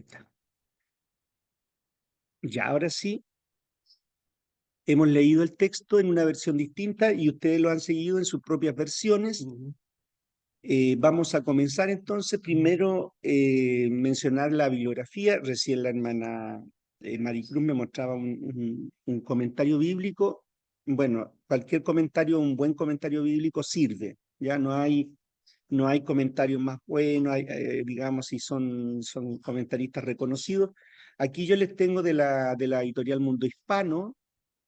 está. Ya, ahora sí. Hemos leído el texto en una versión distinta y ustedes lo han seguido en sus propias versiones. Vamos a comenzar entonces. Primero, mencionar la bibliografía. Recién la hermana Maricruz me mostraba un comentario bíblico. Bueno, cualquier comentario, un buen comentario bíblico sirve. Ya no hay comentarios más buenos, digamos, si son comentaristas reconocidos. Aquí yo les tengo de la editorial Mundo Hispano,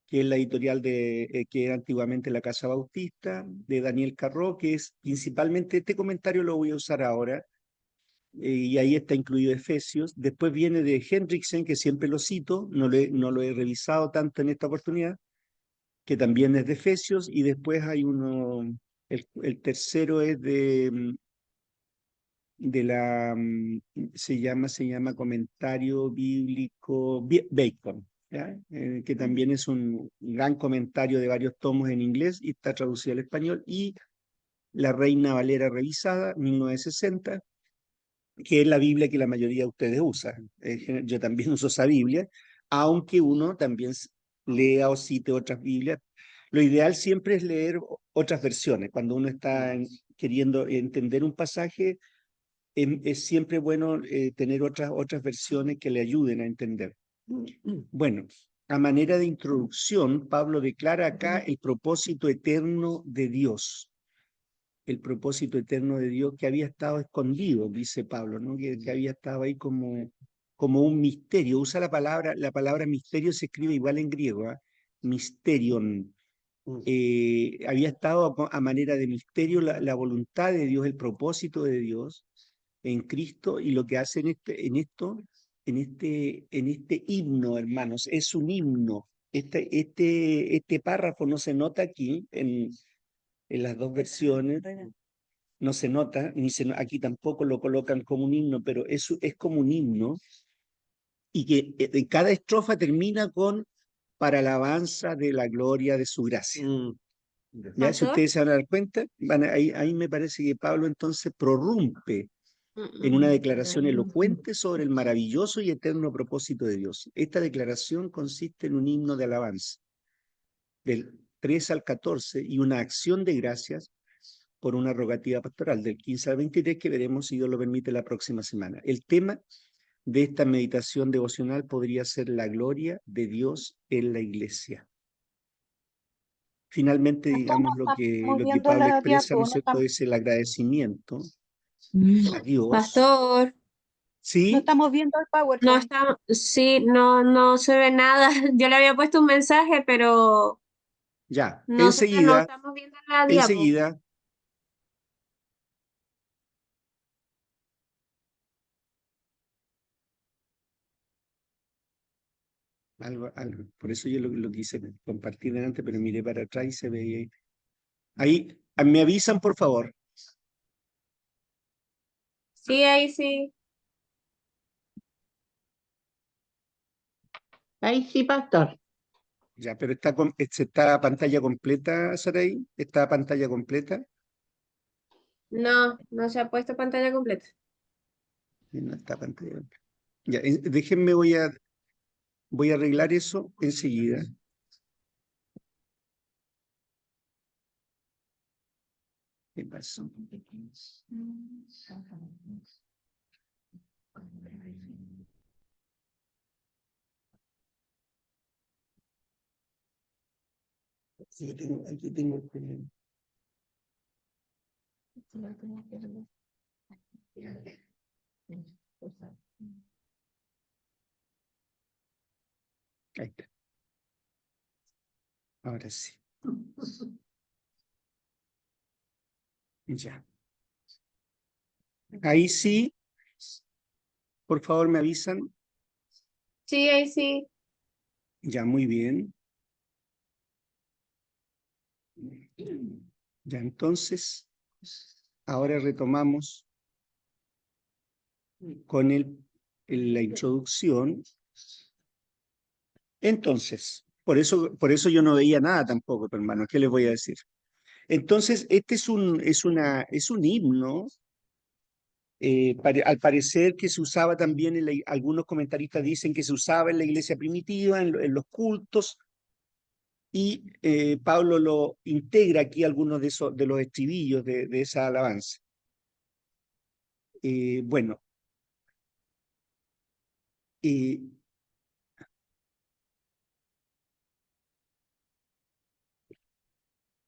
que es la editorial que era antiguamente la Casa Bautista, de Daniel Carró, que es principalmente, este comentario lo voy a usar ahora, y ahí está incluido Efesios. Después viene de Hendrickson, que siempre lo cito, no lo he revisado tanto en esta oportunidad, que también es de Efesios, y después hay uno, el tercero es se llama Comentario Bíblico Bacon, ¿ya? Que también es un gran comentario de varios tomos en inglés y está traducido al español, y La Reina Valera Revisada, 1960, que es la Biblia que la mayoría de ustedes usan. Yo también uso esa Biblia, aunque uno también lea o cite otras Biblias. Lo ideal siempre es leer otras versiones. Cuando uno está queriendo entender un pasaje, es siempre bueno tener otras versiones que le ayuden a entender. Bueno, a manera de introducción, Pablo declara acá el propósito eterno de Dios. El propósito eterno de Dios que había estado escondido, dice Pablo, ¿no? Que había estado ahí como un misterio. Usa la palabra misterio, se escribe igual en griego, ¿eh? Misterion. Había estado a manera de misterio la voluntad de Dios, el propósito de Dios en Cristo, y lo que hace en este himno, hermanos, es un himno. Este párrafo no se nota aquí en las dos versiones, no se nota, aquí tampoco lo colocan como un himno, pero es como un himno, y que cada estrofa termina con para alabanza de la gloria de su gracia. Ya, si ¿Pastor? ustedes se van a dar cuenta, ahí me parece que Pablo entonces prorrumpe en una declaración elocuente sobre el maravilloso y eterno propósito de Dios. Esta declaración consiste en un himno de alabanza, del 3 al 14, y una acción de gracias por una rogativa pastoral, del 15 al 23, que veremos, si Dios lo permite, la próxima semana. El tema de esta meditación devocional podría ser la gloria de Dios en la iglesia. Finalmente, digamos, lo que Pablo expresa, ¿no es cierto?, es el agradecimiento a Dios. Pastor. ¿Sí? No estamos viendo el PowerPoint. No está, sí, no se ve nada. Yo le había puesto un mensaje, pero Ya, no enseguida, estamos viendo la diapo. enseguida. Por eso yo lo quise compartir delante, pero miré para atrás y se veía ahí. Me avisan, por favor. Sí, ahí sí. Ahí sí, pastor. Ya, pero está pantalla completa, Saraí. ¿Está pantalla completa? No se ha puesto pantalla completa. No está pantalla completa. Ya, déjenme, voy a arreglar eso enseguida. ¿Qué pasó? Aquí tengo el... Ahí está. Ahora sí. Ya. Ahí sí. Por favor, me avisan. Sí, ahí sí. Ya, muy bien. Ya, entonces, ahora retomamos con la introducción. Entonces, por eso yo no veía nada tampoco, hermano. ¿Qué les voy a decir? Entonces, este es un himno Al parecer que se usaba también, algunos comentaristas dicen que se usaba en la iglesia primitiva, en los cultos, y Pablo lo integra aquí algunos de los estribillos de esa alabanza. Bueno,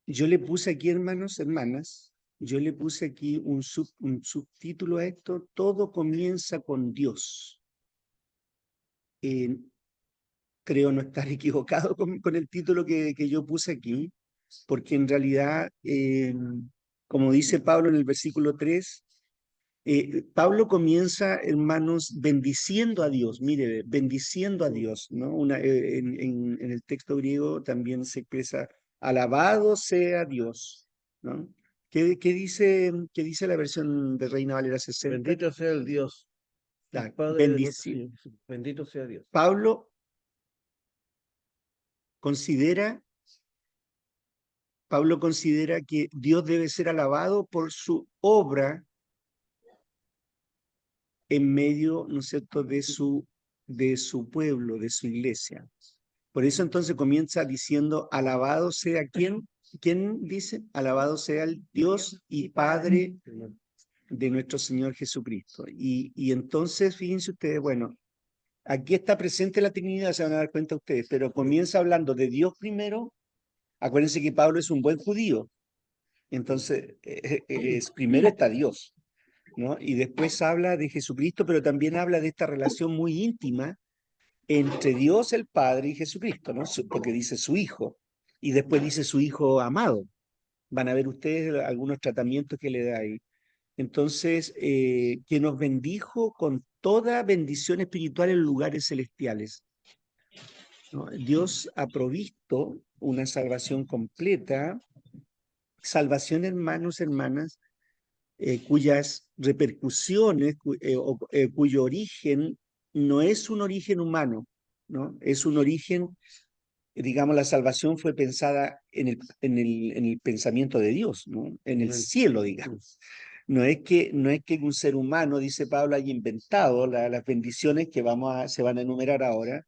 yo le puse aquí, hermanos, hermanas, yo le puse aquí un subtítulo a esto: todo comienza con Dios. Creo no estar equivocado con el título que yo puse aquí, porque en realidad, como dice Pablo en el versículo 3, Pablo comienza, hermanos, bendiciendo a Dios, mire, bendiciendo a Dios, ¿no? En el texto griego también se expresa: alabado sea Dios, ¿no? ¿Qué dice la versión de Reina Valera 60? Bendito sea el Dios, el Claro, Padre de nuestro Señor Jesús. Bendito sea Dios. Pablo considera que Dios debe ser alabado por su obra en medio, ¿no es cierto?, de su pueblo, de su iglesia. Por eso entonces comienza diciendo: alabado sea ¿quién? ¿Quién dice? Alabado sea el Dios y Padre de nuestro Señor Jesucristo. Y entonces, fíjense ustedes, bueno, aquí está presente la Trinidad, se van a dar cuenta ustedes, pero comienza hablando de Dios primero. Acuérdense que Pablo es un buen judío. Entonces, primero está Dios, ¿no? Y después habla de Jesucristo, pero también habla de esta relación muy íntima entre Dios el Padre y Jesucristo, ¿no? Porque dice su Hijo, y después dice su Hijo amado. Van a ver ustedes algunos tratamientos que le da ahí. Entonces, que nos bendijo con toda bendición espiritual en lugares celestiales, ¿no? Dios ha provisto una salvación completa, salvación, hermanos, hermanas, cuyas repercusiones, cuyo origen no es un origen humano, ¿no? Es un origen, digamos, la salvación fue pensada en el pensamiento de Dios, ¿no? En el cielo, digamos. No es que un ser humano, dice Pablo, haya inventado las bendiciones que se van a enumerar ahora.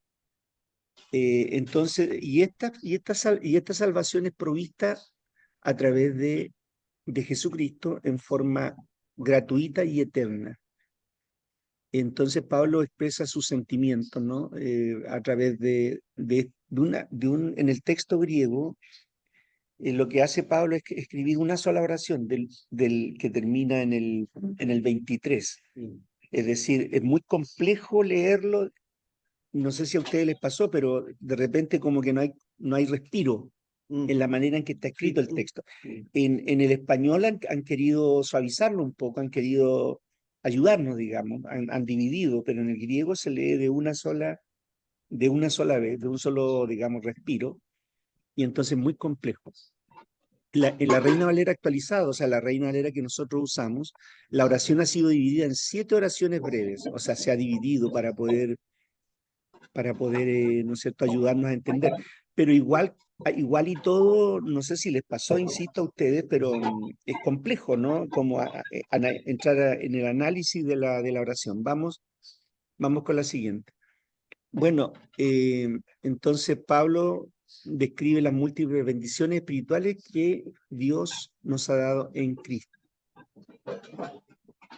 Entonces, esta salvación es provista a través de Jesucristo en forma gratuita y eterna. Entonces Pablo expresa sus sentimientos, ¿no? A través en el texto griego, lo que hace Pablo es escribir una sola oración del que termina en el 23. Es decir, es muy complejo leerlo. No sé si a ustedes les pasó, pero de repente como que no hay respiro en la manera en que está escrito el texto. En el español han querido suavizarlo un poco, han querido ayudarnos, digamos, han dividido, pero en el griego se lee de una sola vez, de un solo, digamos, respiro, y entonces muy complejo. En la Reina Valera actualizada, o sea, la Reina Valera que nosotros usamos, la oración ha sido dividida en 7 oraciones breves, o sea, se ha dividido para poder, ¿no es cierto?, ayudarnos a entender. Pero igual y todo, no sé si les pasó, insisto a ustedes, pero es complejo, ¿no? Como entrar en el análisis de la oración. Vamos con la siguiente. Bueno, entonces Pablo describe las múltiples bendiciones espirituales que Dios nos ha dado en Cristo.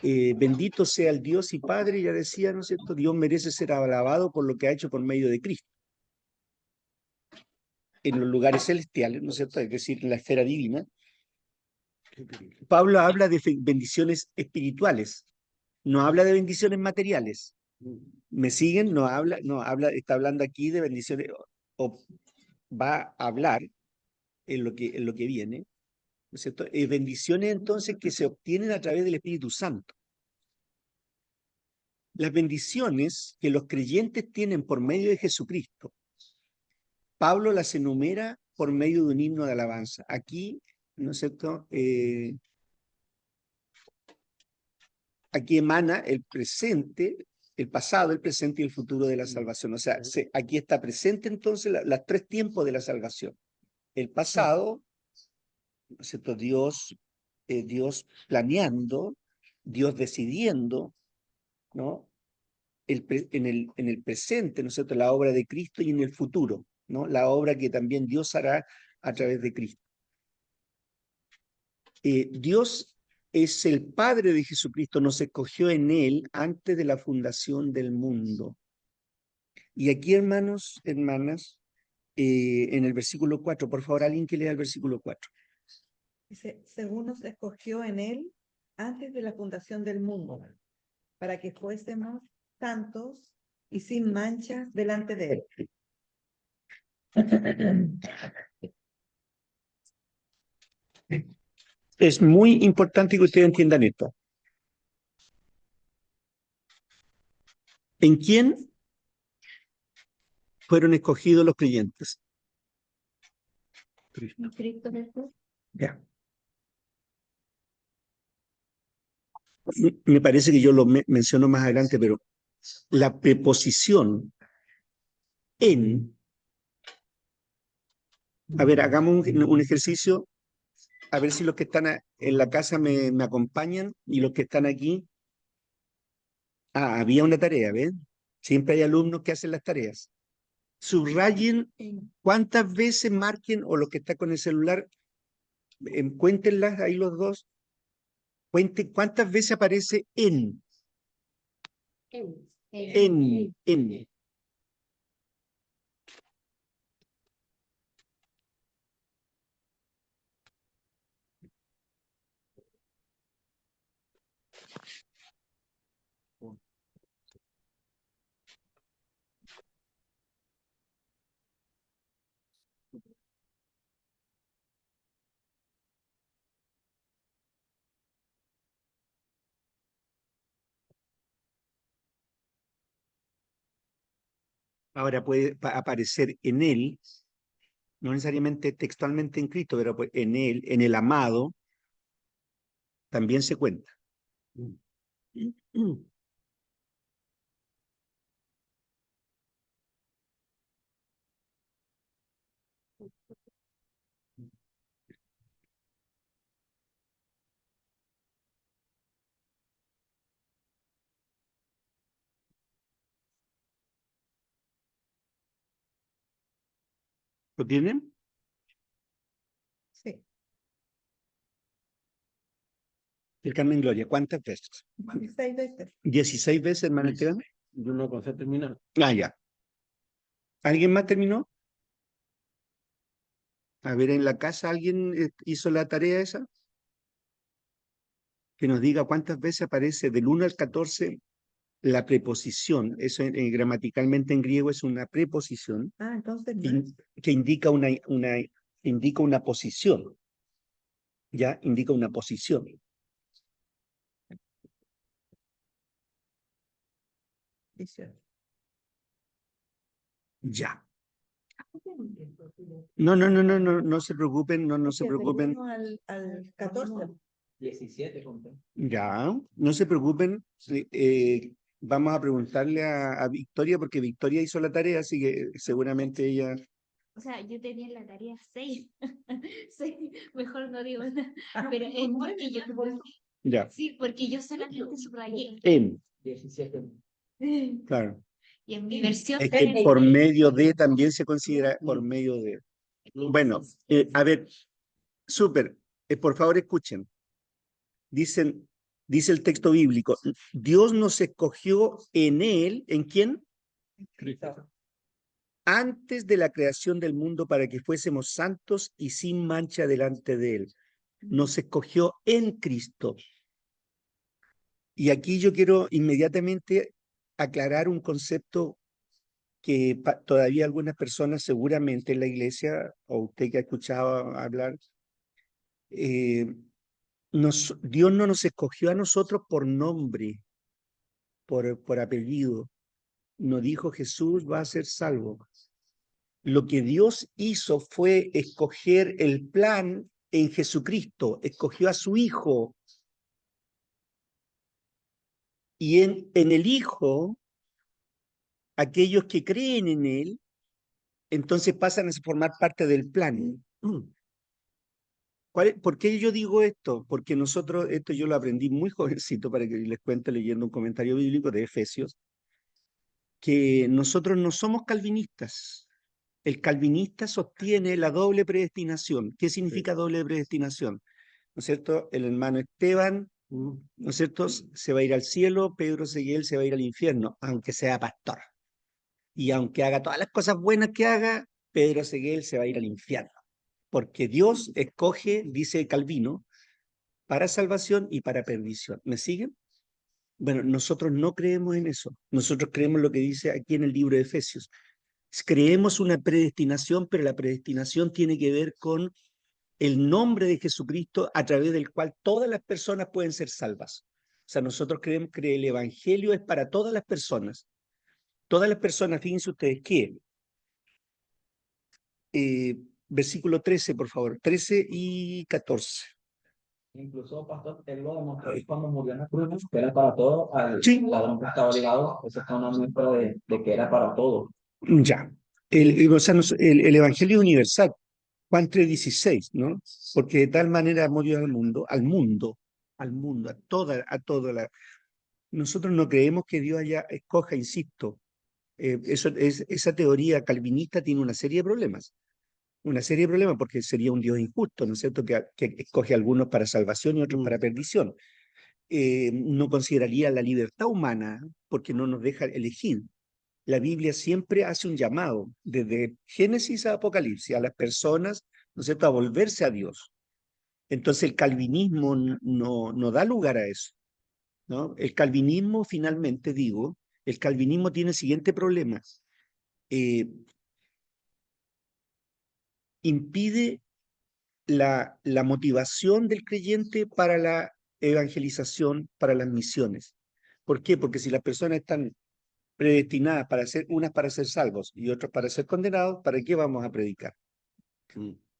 Bendito sea el Dios y Padre, ya decía, ¿no es cierto? Dios merece ser alabado por lo que ha hecho por medio de Cristo en los lugares celestiales, ¿no es cierto? Es decir, en la esfera divina. Pablo habla de bendiciones espirituales, no habla de bendiciones materiales. ¿Me siguen? Está hablando aquí de bendiciones, o va a hablar en lo que viene, ¿no es cierto? Bendiciones entonces que se obtienen a través del Espíritu Santo. Las bendiciones que los creyentes tienen por medio de Jesucristo, Pablo las enumera por medio de un himno de alabanza. Aquí, ¿no es cierto? Aquí emana el presente, el pasado, el presente y el futuro de la salvación. O sea, aquí está presente entonces los 3 tiempos de la salvación. El pasado, ¿no es cierto? Dios planeando Dios decidiendo, ¿no? En el presente, ¿no es cierto?, la obra de Cristo y en el futuro, ¿no? La obra que también Dios hará a través de Cristo. Dios es el Padre de Jesucristo, nos escogió en Él antes de la fundación del mundo. Y aquí, hermanos, hermanas, en el versículo 4, por favor, alguien que lea el versículo 4. Dice, según nos escogió en él antes de la fundación del mundo, para que fuésemos santos y sin mancha delante de él. Es muy importante que ustedes entiendan esto. ¿En quién fueron escogidos los creyentes? Cristo Jesús. Ya. Me parece que yo lo menciono más adelante, pero la preposición en. A ver, hagamos un ejercicio, a ver si los que están en la casa me acompañan y los que están aquí. Había una tarea, ¿ven? Siempre hay alumnos que hacen las tareas. Subrayen cuántas veces marquen, o los que están con el celular, cuéntenlas ahí los dos. Cuenten cuántas veces aparece en. En. Ahora puede aparecer en él, no necesariamente textualmente en Cristo, pero pues en él, en el amado, también se cuenta. ¿Lo tienen? Sí, El Carmen Gloria, ¿cuántas veces? 16 veces. 16 veces, hermano Esteban. Yo no alcancé a terminar. Ya. ¿Alguien más terminó? A ver, en la casa, ¿alguien hizo la tarea esa? Que nos diga cuántas veces aparece del 1 al 14 la preposición. Eso gramaticalmente en griego es una preposición Entonces que, más. que indica indica una posición. Ya, indica una posición. Ya. No se preocupen, no se preocupen. Del 1 al 14. 17 conté. Ya, no se preocupen. Vamos a preguntarle a Victoria, porque Victoria hizo la tarea, así que seguramente ella. O sea, yo tenía la tarea 6. 6, mejor no digo nada. Pero es porque yo. Ya. Sí, porque yo solamente subrayé. En, 17. claro. Y en mi versión. Es que por medio de también se considera por medio de. Bueno, a ver, súper. Por favor, escuchen. Dice el texto bíblico, Dios nos escogió en él, ¿en quién? Cristo. Antes de la creación del mundo para que fuésemos santos y sin mancha delante de él. Nos escogió en Cristo. Y aquí yo quiero inmediatamente aclarar un concepto que todavía algunas personas seguramente en la iglesia, o usted que ha escuchado hablar, Dios no nos escogió a nosotros por nombre, por apellido. No dijo Jesús va a ser salvo. Lo que Dios hizo fue escoger el plan en Jesucristo, escogió a su Hijo. Y en el Hijo, aquellos que creen en Él, entonces pasan a formar parte del plan. ¿Por qué yo digo esto? Porque nosotros, esto yo lo aprendí muy jovencito, para que les cuente leyendo un comentario bíblico de Efesios, que nosotros no somos calvinistas. El calvinista sostiene la doble predestinación. ¿Qué significa doble predestinación? ¿No es cierto? El hermano Esteban, ¿no es cierto? Se va a ir al cielo, Pedro Seguel se va a ir al infierno, aunque sea pastor. Y aunque haga todas las cosas buenas que haga, Pedro Seguel se va a ir al infierno. Porque Dios escoge, dice Calvino, para salvación y para perdición. ¿Me siguen? Bueno, nosotros no creemos en eso. Nosotros creemos lo que dice aquí en el libro de Efesios. Creemos una predestinación, pero la predestinación tiene que ver con el nombre de Jesucristo a través del cual todas las personas pueden ser salvas. O sea, nosotros creemos que el evangelio es para todas las personas. Todas las personas, fíjense ustedes que, versículo 13, por favor, 13 y 14. Incluso, pastor, él lo demostró cuando murió en la cruz, que era para todo, al Sí. ladrón que estaba ligado, eso fue una muestra de que era para todo. Ya. O sea, el evangelio universal, Juan 3:16, ¿no? Porque de tal manera amó Dios al mundo, a toda la... Nosotros no creemos que Dios escoja, insisto, esa teoría calvinista tiene una serie de problemas porque sería un Dios injusto, ¿no es cierto? Que escoge a algunos para salvación y otros para perdición. No consideraría la libertad humana porque no nos deja elegir. La Biblia siempre hace un llamado, desde Génesis a Apocalipsis, a las personas, ¿no es cierto?, a volverse a Dios. Entonces el calvinismo no da lugar a eso, ¿no? El calvinismo, finalmente digo, el calvinismo tiene el siguiente problema. Impide la motivación del creyente para la evangelización, para las misiones. ¿Por qué? Porque si las personas están predestinadas unas para ser salvos y otras para ser condenados, ¿para qué vamos a predicar?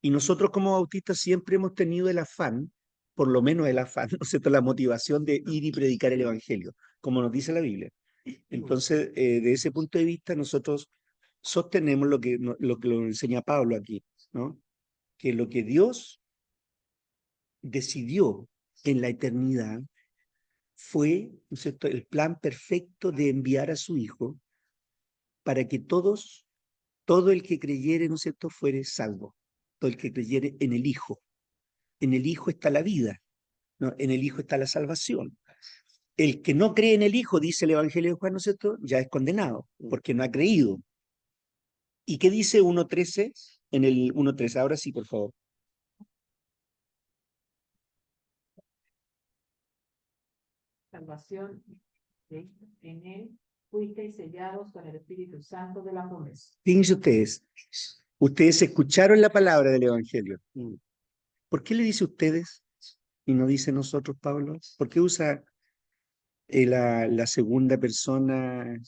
Y nosotros como bautistas siempre hemos tenido el afán, por lo menos el afán, ¿no es cierto?, la motivación de ir y predicar el evangelio, como nos dice la Biblia. Entonces, de ese punto de vista, nosotros sostenemos lo que lo enseña Pablo aquí, ¿no? Que lo que Dios decidió en la eternidad fue, ¿no es cierto?, el plan perfecto de enviar a su Hijo para que todo el que creyere, ¿no es cierto?, fuere salvo. Todo el que creyere en el Hijo. En el Hijo está la vida, ¿no? En el Hijo está la salvación. El que no cree en el Hijo, dice el Evangelio de Juan, ¿no es cierto?, ya es condenado, porque no ha creído. ¿Y qué dice 1.13? En el 1.13, ahora sí, por favor. Salvación, en él fuisteis sellados con el Espíritu Santo de la promesa. Fíjense ustedes escucharon la palabra del Evangelio. ¿Por qué le dice ustedes y no dice nosotros, Pablo? ¿Por qué usa la segunda persona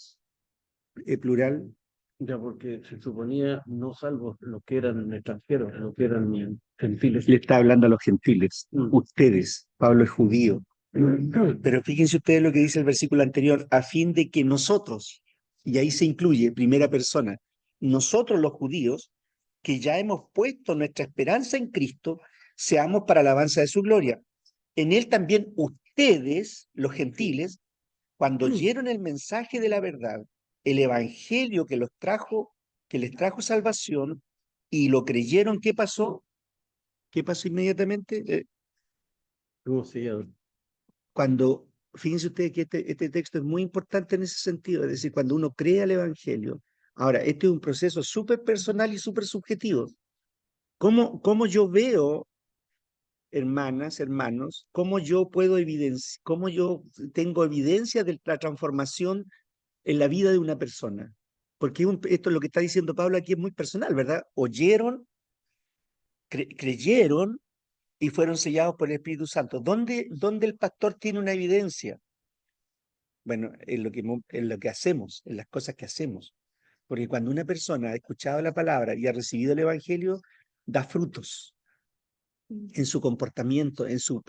plural? Ya, porque se suponía no salvos los que eran extranjeros, los que eran gentiles. Le está hablando a los gentiles. Ustedes, Pablo es judío. Pero fíjense ustedes lo que dice el versículo anterior, a fin de que nosotros, y ahí se incluye primera persona, nosotros los judíos, que ya hemos puesto nuestra esperanza en Cristo, seamos para alabanza de su gloria. En él también ustedes, los gentiles, cuando oyeron el mensaje de la verdad, el evangelio que les trajo salvación, y lo creyeron, ¿qué pasó? ¿Qué pasó inmediatamente? Estuvo sellado. Fíjense ustedes que este texto es muy importante en ese sentido, es decir, cuando uno cree al evangelio. Ahora, este es un proceso súper personal y súper subjetivo. ¿Cómo yo veo, hermanas, hermanos, cómo yo tengo evidencia de la transformación en la vida de una persona? Porque esto es lo que está diciendo Pablo aquí, es muy personal, ¿verdad? Oyeron, creyeron y fueron sellados por el Espíritu Santo. ¿Dónde el pastor tiene una evidencia? Bueno, en lo que hacemos, en las cosas que hacemos. Porque cuando una persona ha escuchado la palabra y ha recibido el Evangelio, da frutos en su comportamiento, en su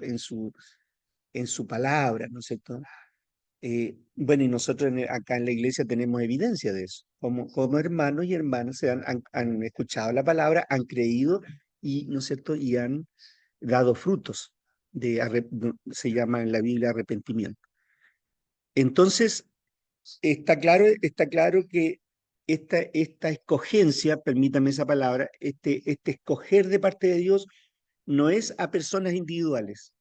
palabra, ¿no es cierto? Bueno, y nosotros acá en la iglesia tenemos evidencia de eso. Como hermanos y hermanas han escuchado la palabra, han creído y, ¿no es cierto?, y han dado frutos, se llama en la Biblia arrepentimiento. Entonces, está claro que esta escogencia, permítame esa palabra, este escoger de parte de Dios no es a personas individuales,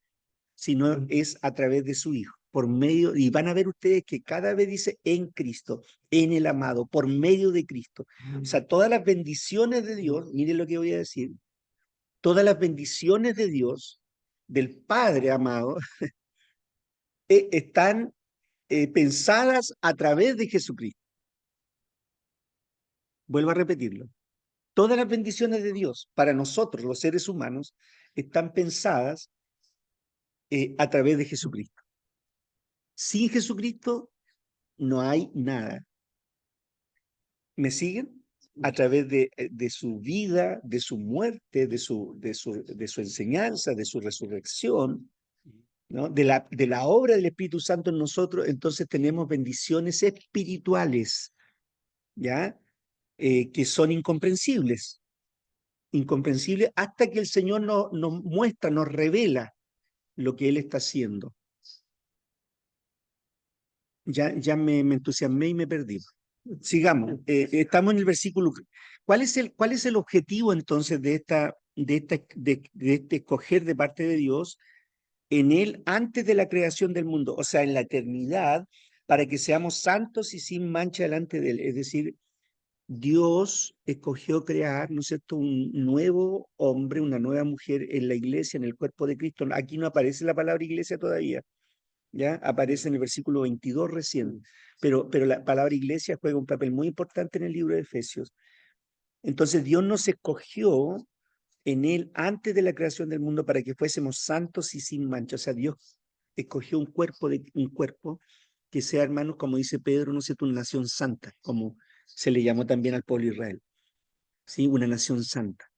sino es a través de su Hijo, por medio, y van a ver ustedes que cada vez dice en Cristo, en el amado, por medio de Cristo. O sea, todas las bendiciones de Dios, miren lo que voy a decir, todas las bendiciones de Dios, del Padre amado, están pensadas a través de Jesucristo. Vuelvo a repetirlo. Todas las bendiciones de Dios para nosotros, los seres humanos, están pensadas a través de Jesucristo. Sin Jesucristo no hay nada. ¿Me siguen? A través de su vida, de su muerte, de su enseñanza, de su resurrección, ¿no? De la obra del Espíritu Santo en nosotros, entonces tenemos bendiciones espirituales, ¿ya? Que son incomprensibles hasta que el Señor nos muestra, nos revela lo que Él está haciendo. Ya me entusiasmé y me perdí. Sigamos. Estamos en el versículo. ¿Cuál es el objetivo entonces de este escoger de parte de Dios en Él antes de la creación del mundo? O sea, en la eternidad, para que seamos santos y sin mancha delante de Él. Es decir, Dios escogió crear, ¿no es cierto?, un nuevo hombre, una nueva mujer en la iglesia, en el cuerpo de Cristo. Aquí no aparece la palabra iglesia todavía, ¿ya? Aparece en el versículo 22 recién, pero la palabra iglesia juega un papel muy importante en el libro de Efesios. Entonces Dios nos escogió en Él antes de la creación del mundo para que fuésemos santos y sin mancha. O sea, Dios escogió un cuerpo que sea, hermanos, como dice Pedro, ¿no es cierto?, una nación santa, como se le llamó también al pueblo de Israel, ¿sí? Una nación santa.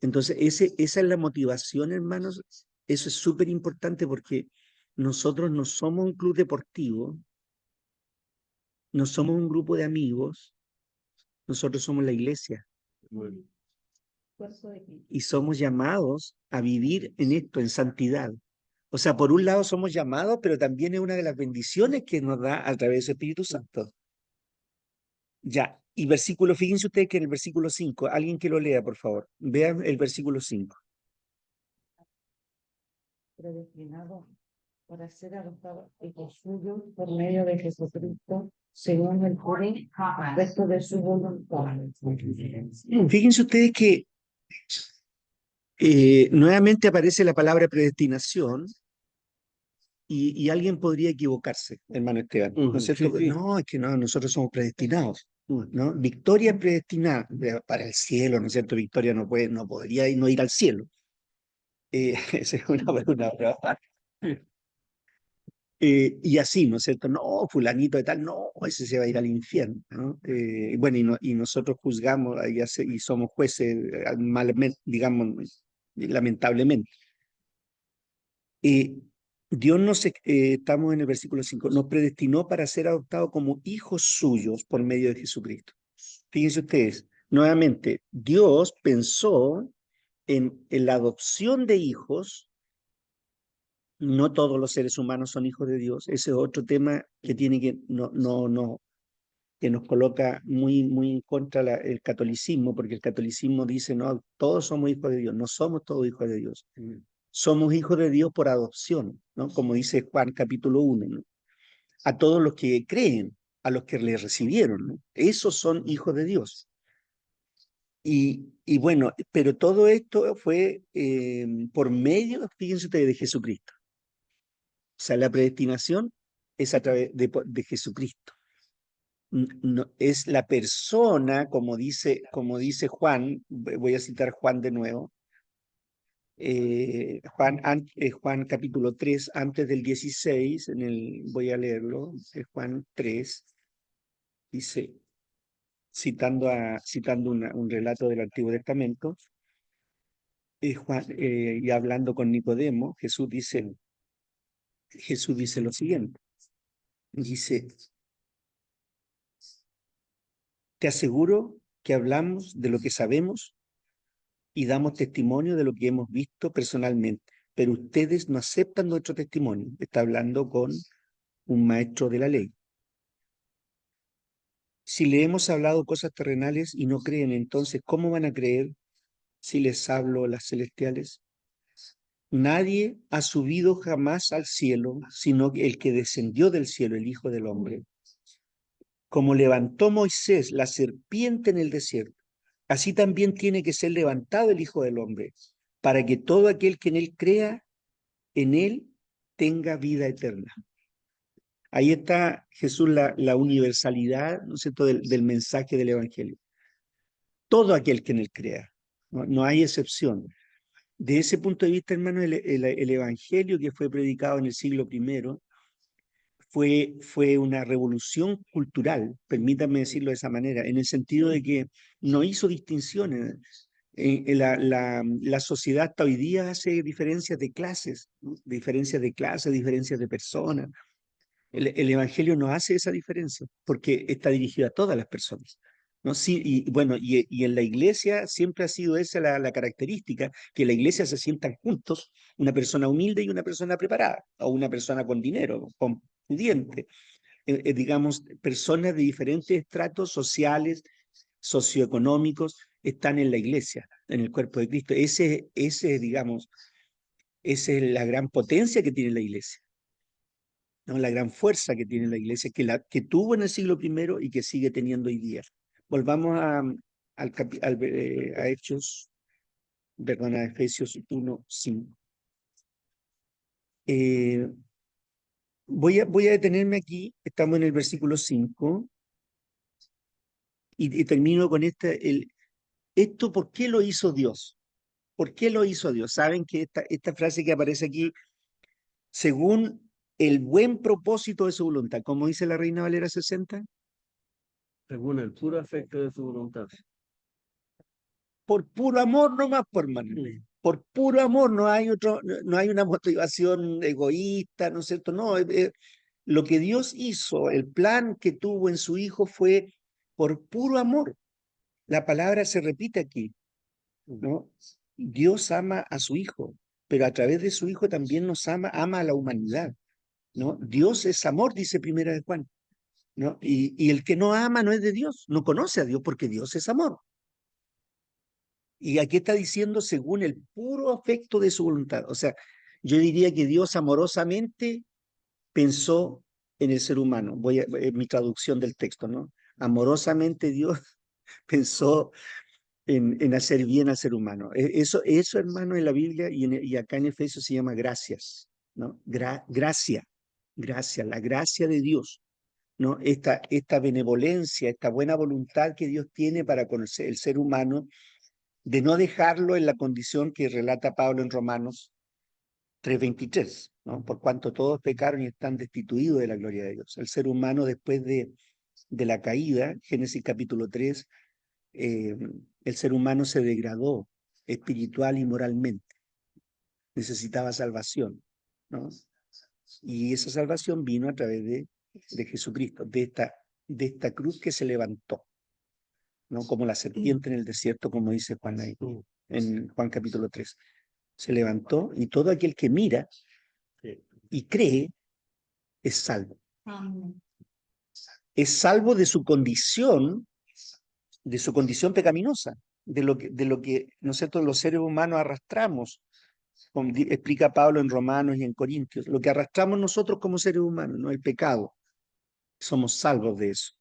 Entonces, esa es la motivación, hermanos. Eso es súper importante porque nosotros no somos un club deportivo, no somos un grupo de amigos, nosotros somos la iglesia y somos llamados a vivir en esto, en santidad. O sea, por un lado somos llamados, pero también es una de las bendiciones que nos da a través de su Espíritu Santo. Ya, y fíjense ustedes que en el versículo 5, alguien que lo lea, por favor, vean el versículo 5. Predestinado para ser adoptado hijo suyo por medio de Jesucristo, según el resto de su voluntad. Fíjense ustedes que nuevamente aparece la palabra predestinación y alguien podría equivocarse, hermano Esteban, ¿no es cierto? Sí, sí. No, es que no, nosotros somos predestinados, ¿no? Victoria es predestinada para el cielo, ¿no es cierto? Victoria no podría no ir al cielo. Esa es una broma. Y así, ¿no es cierto? No, fulanito de tal, no, ese se va a ir al infierno, ¿no? Bueno, y nosotros juzgamos y somos jueces, malamente, digamos, lamentablemente. Dios estamos en el versículo 5, nos predestinó para ser adoptados como hijos suyos por medio de Jesucristo. Fíjense ustedes, nuevamente, Dios pensó en la adopción de hijos. No todos los seres humanos son hijos de Dios. Ese es otro tema que que nos coloca muy en contra el catolicismo, porque el catolicismo dice, no, todos somos hijos de Dios. No somos todos hijos de Dios. Somos hijos de Dios por adopción, ¿no? Como dice Juan capítulo 1, ¿no? A todos los que creen, a los que le recibieron, ¿no? Esos son hijos de Dios. Y bueno, pero todo esto fue por medio, fíjense ustedes, de Jesucristo. O sea, la predestinación es a través de Jesucristo. No, es la persona, como dice Juan, voy a citar Juan de nuevo, Juan capítulo 3, antes del 16, voy a leerlo, Juan 3, dice, citando un relato del Antiguo Testamento, y hablando con Nicodemo, Jesús dice lo siguiente, dice, te aseguro que hablamos de lo que sabemos y damos testimonio de lo que hemos visto personalmente, pero ustedes no aceptan nuestro testimonio. Está hablando con un maestro de la ley. Si le hemos hablado cosas terrenales y no creen, entonces, ¿cómo van a creer si les hablo las celestiales? Nadie ha subido jamás al cielo, sino el que descendió del cielo, el Hijo del Hombre. Como levantó Moisés la serpiente en el desierto, así también tiene que ser levantado el Hijo del Hombre, para que todo aquel que en él crea, en él tenga vida eterna. Ahí está, Jesús, la universalidad, ¿no es cierto?, del mensaje del Evangelio. Todo aquel que en él crea, no hay excepción. De ese punto de vista, hermano, el Evangelio que fue predicado en el siglo I fue una revolución cultural, permítanme decirlo de esa manera, en el sentido de que no hizo distinciones. La sociedad hasta hoy día hace diferencias de clases, ¿no? Diferencias de clases, diferencias de personas. El Evangelio no hace esa diferencia porque está dirigido a todas las personas, ¿no? Sí, y bueno, y en la iglesia siempre ha sido esa la característica, que en la iglesia se sientan juntos una persona humilde y una persona preparada, o una persona con dinero, con pudiente, digamos, personas de diferentes estratos sociales, socioeconómicos, están en la iglesia, en el cuerpo de Cristo. Digamos, esa es la gran potencia que tiene la iglesia, ¿no? La gran fuerza que tiene la iglesia, que tuvo en el siglo I y que sigue teniendo hoy día. Volvamos a Hechos, perdón, a Efesios 1:5. Voy a detenerme aquí, estamos en el versículo 5, y termino con esto, ¿por qué lo hizo Dios? ¿Por qué lo hizo Dios? Saben que esta frase que aparece aquí, según el buen propósito de su voluntad, como dice la Reina Valera 60, Según el puro afecto de su voluntad. por puro amor nomás, por hermano. Por puro amor, no hay una motivación egoísta, ¿no es cierto? No, lo que Dios hizo, el plan que tuvo en su Hijo fue por puro amor. La palabra se repite aquí, ¿no? Dios ama a su Hijo, pero a través de su Hijo también ama a la humanidad, ¿no? Dios es amor, dice Primera de Juan, ¿no? Y el que no ama no es de Dios, no conoce a Dios porque Dios es amor. Y aquí está diciendo según el puro afecto de su voluntad. O sea, yo diría que Dios amorosamente pensó en el ser humano. Mi traducción del texto, ¿no? Amorosamente Dios pensó en hacer bien al ser humano. Eso, hermano, en la Biblia y acá en Efesios se llama gracias, ¿no? Gracia, la gracia de Dios, ¿no? Esta benevolencia, esta buena voluntad que Dios tiene para con el ser humano, de no dejarlo en la condición que relata Pablo en Romanos 3:23, ¿no? Por cuanto todos pecaron y están destituidos de la gloria de Dios. El ser humano después de la caída, Génesis capítulo 3, el ser humano se degradó espiritual y moralmente. Necesitaba salvación, ¿no? Y esa salvación vino a través de Jesucristo, de esta cruz que se levantó, ¿no? Como la serpiente en el desierto, como dice Juan ahí, en Juan capítulo 3. Se levantó y todo aquel que mira y cree es salvo. Es salvo de su condición pecaminosa, de lo que nosotros los seres humanos arrastramos, como explica Pablo en Romanos y en Corintios, lo que arrastramos nosotros como seres humanos, no el pecado. Somos salvos de eso.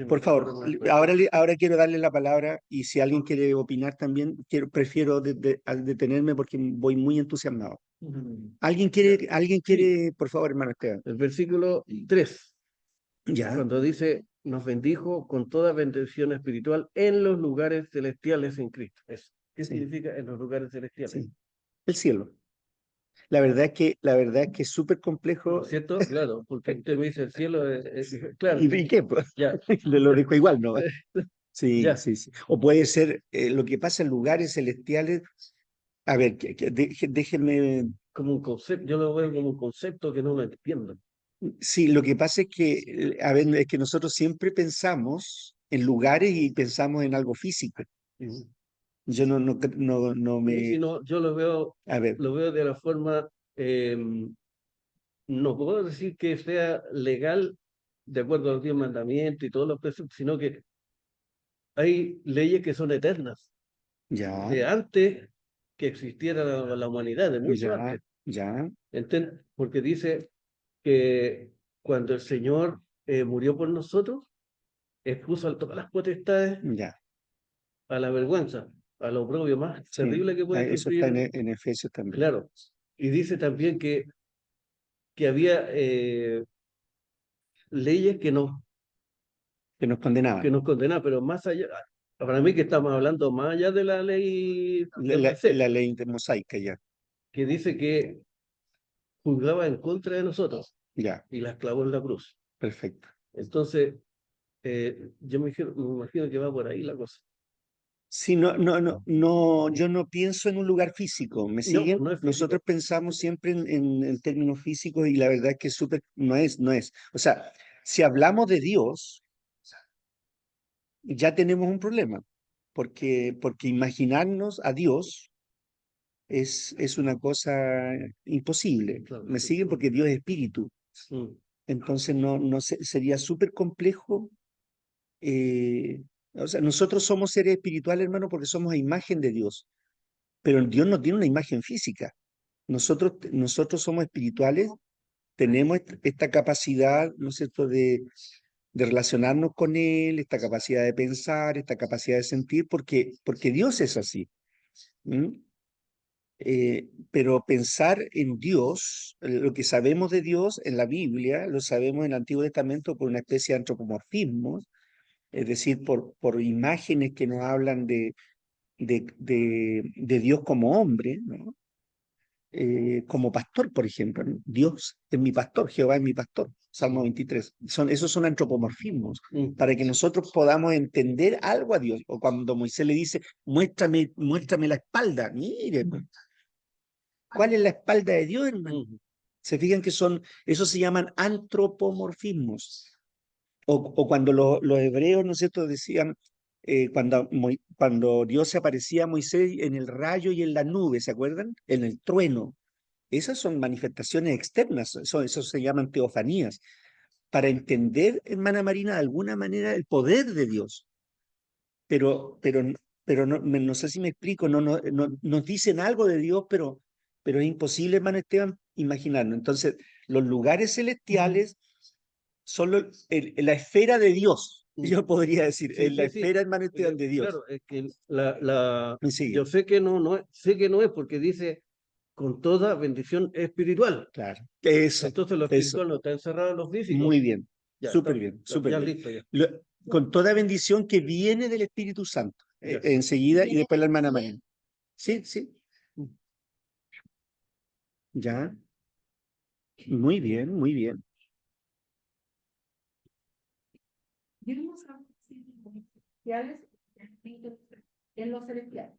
Por favor, ahora quiero darle la palabra y si alguien quiere opinar también, prefiero detenerme porque voy muy entusiasmado. ¿Alguien quiere, por favor, hermano Esteban? El versículo 3, Ya, cuando dice, nos bendijo con toda bendición espiritual en los lugares celestiales en Cristo. ¿Qué Sí. significa en los lugares celestiales? sí. El cielo. La verdad es que es súper complejo. ¿Cierto? Claro, porque usted me dice el cielo claro. ¿Y qué? Pues? Ya. Le lo dijo igual, ¿no? Sí, Ya. sí, sí. O puede ser lo que pasa en lugares celestiales. A ver, déjenme. Como un concepto, yo lo veo como un concepto que no lo entiendo. Sí, lo que pasa es que, a ver, es que nosotros siempre pensamos en lugares y pensamos en algo físico. Yo no Y me... si no, yo A ver, lo veo de la forma, no puedo decir que sea legal de acuerdo a los 10 mandamientos y todos los preceptos, sino que hay leyes que son eternas, ya, de antes que existiera la humanidad, de mucho ya, antes. ya, Porque dice que cuando el Señor murió por nosotros, expuso a todas las potestades ya. a la vergüenza, a lo propio más Sí. terrible que puede Eso está sufrir. en Efesios también. Claro. Y dice también que había leyes Que nos condenaban. que nos condenaban, pero más allá, para mí que estamos hablando más allá de la ley de Moisés, La ley mosaica ya. que dice que juzgaba en contra de nosotros Ya, y las clavó en la cruz. perfecto. Entonces, yo me imagino que va por ahí la cosa. Sí, yo no pienso en un lugar físico, ¿me No, siguen? no es físico. Nosotros pensamos siempre en términos físicos y la verdad es que no es. O sea, si hablamos de Dios, ya tenemos un problema, porque imaginarnos a Dios es una cosa imposible. Claro, ¿Me sí. siguen? Porque Dios es espíritu. Mm. Entonces sería súper complejo. O sea, nosotros somos seres espirituales, hermano, porque somos a imagen de Dios, pero Dios no tiene una imagen física. Nosotros somos espirituales, tenemos esta capacidad, ¿no es cierto?, de relacionarnos con Él, esta capacidad de pensar, esta capacidad de sentir, porque Dios es así. ¿Mm? Pero pensar en Dios, lo que sabemos de Dios en la Biblia, lo sabemos en el Antiguo Testamento por una especie de antropomorfismo, es decir, por imágenes que nos hablan de Dios como hombre, ¿no? Como pastor, por ejemplo, ¿no? Dios es mi pastor, Jehová es mi pastor, Salmo 23. Esos son antropomorfismos, Mm. para que nosotros podamos entender algo a Dios. O cuando Moisés le dice, muéstrame la espalda, mire, ¿cuál es la espalda de Dios, hermano? Mm. Se fijan que esos se llaman antropomorfismos. O cuando los hebreos, ¿no es cierto?, decían, cuando Dios se aparecía a Moisés en el rayo y en la nube, ¿se acuerdan? En el trueno. Esas son manifestaciones externas, eso se llaman teofanías, para entender, hermana Marina, de alguna manera el poder de Dios. Pero no sé si me explico, nos dicen algo de Dios, pero es imposible, hermano Esteban, imaginarlo. Entonces, los lugares celestiales son la esfera de Dios, yo podría decir, Sí, en la sí, sí. esfera, hermano Esteban, de Dios. Claro, es que ¿Me sigue? yo sé que sé que no es porque dice con toda bendición espiritual. Claro, eso, Entonces lo espiritual no está encerrado en lo físico. muy bien, Ya, súper está, bien, ya, súper ya bien. listo ya. Con toda bendición que viene del Espíritu Santo, Ya. enseguida, y después la hermana Marina. Sí, sí. Ya. Muy bien, muy bien. En los celestiales.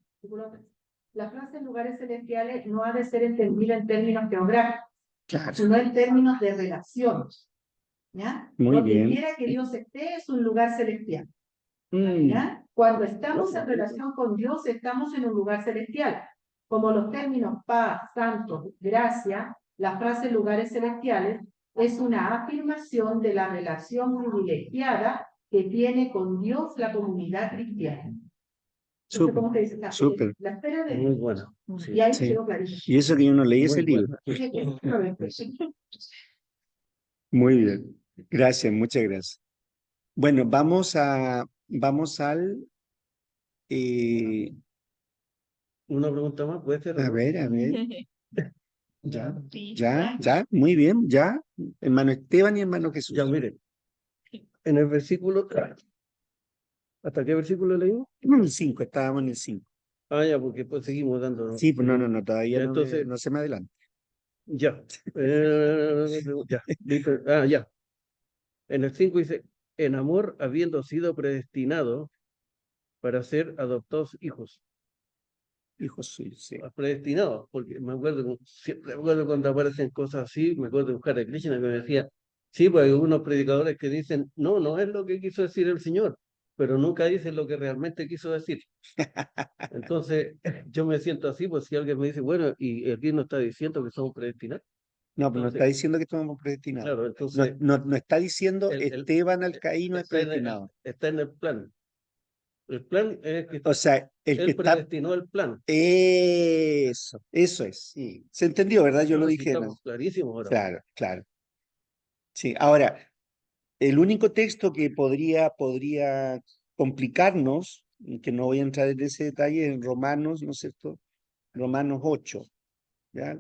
La frase lugares celestiales no ha de ser entendida en términos geográficos, Claro, sino en términos de relaciones. ¿Ya? muy Donde bien. quiera que Dios esté es un lugar celestial. Mm, ¿Ya? Cuando estamos en relación con Dios, estamos en un lugar celestial. Como los términos paz, santo, gracia, la frase lugares celestiales es una afirmación de la relación privilegiada que tiene con Dios la comunidad cristiana. Entonces, ¿cómo te dice? súper. La esfera de Muy Dios. bueno. Y ahí Sí. quedó clarísimo. Y eso que yo no leí Muy ese libro. Muy bien. Gracias, muchas gracias. Bueno, vamos al... eh, Una pregunta más, ¿puede ser? a ver. Ya, Sí, ya, muy bien, ya. Hermano Esteban y hermano Jesús. Ya, mire. En el versículo, ¿hasta qué versículo leímos? 5, estábamos en el 5. Ah, ya, porque pues seguimos dando. Sí, pues no, todavía Ya, no, entonces, no se me adelanta. ya. Ya, listo. Ah, ya. En el 5 dice, en amor habiendo sido predestinado para ser adoptados hijos. Hijos suyos, sí. Predestinados, porque siempre me acuerdo cuando aparecen cosas así, me acuerdo de buscar a Krishna que me decía, sí, pues hay unos predicadores que dicen, no es lo que quiso decir el Señor. pero nunca dice lo que realmente quiso decir. Entonces, yo me siento así, pues si alguien me dice, bueno, y aquí no está diciendo que somos predestinados. No, pero no está Entonces, diciendo que estamos predestinados. claro, No, entonces no está diciendo el- Esteban Alcaíno es está en predestinado. está en el plan. El plan es que O sea, el que él está... predestinó el plan. Eso es, sí. Se entendió, ¿verdad? Yo lo No, sí, dije, ¿no? estamos clarísimos ahora. Claro, claro. Sí, ahora, el único texto que podría complicarnos, y que no voy a entrar en ese detalle, es en Romanos, ¿no es cierto? Romanos 8, ¿ya?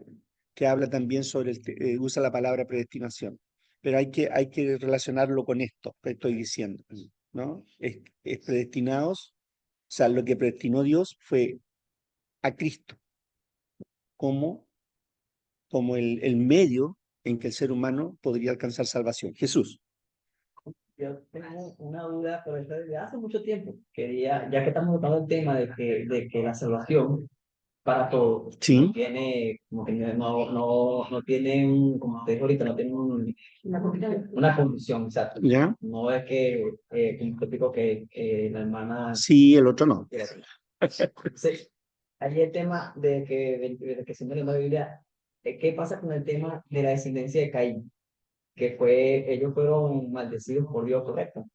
Que habla también sobre, usa la palabra predestinación. Pero hay que relacionarlo con esto que estoy diciendo, ¿no? Es predestinados, o sea, lo que predestinó Dios fue a Cristo como, como el medio en que el ser humano podría alcanzar salvación. Jesús. Yo tengo una duda, pero esta desde hace mucho tiempo. Quería, ya que estamos tocando el tema de que la salvación para todos Sí. tiene, como que no tiene un, como te dije ahorita, no tiene una condición, exacto. ¿Ya? No es que, como te explico, que la hermana... Sí, el otro no. Sí. Ahí el tema de que siempre en la Biblia, ¿qué pasa con el tema de la descendencia de Caín? Que fue, ellos fueron maldecidos por Dios, correcto.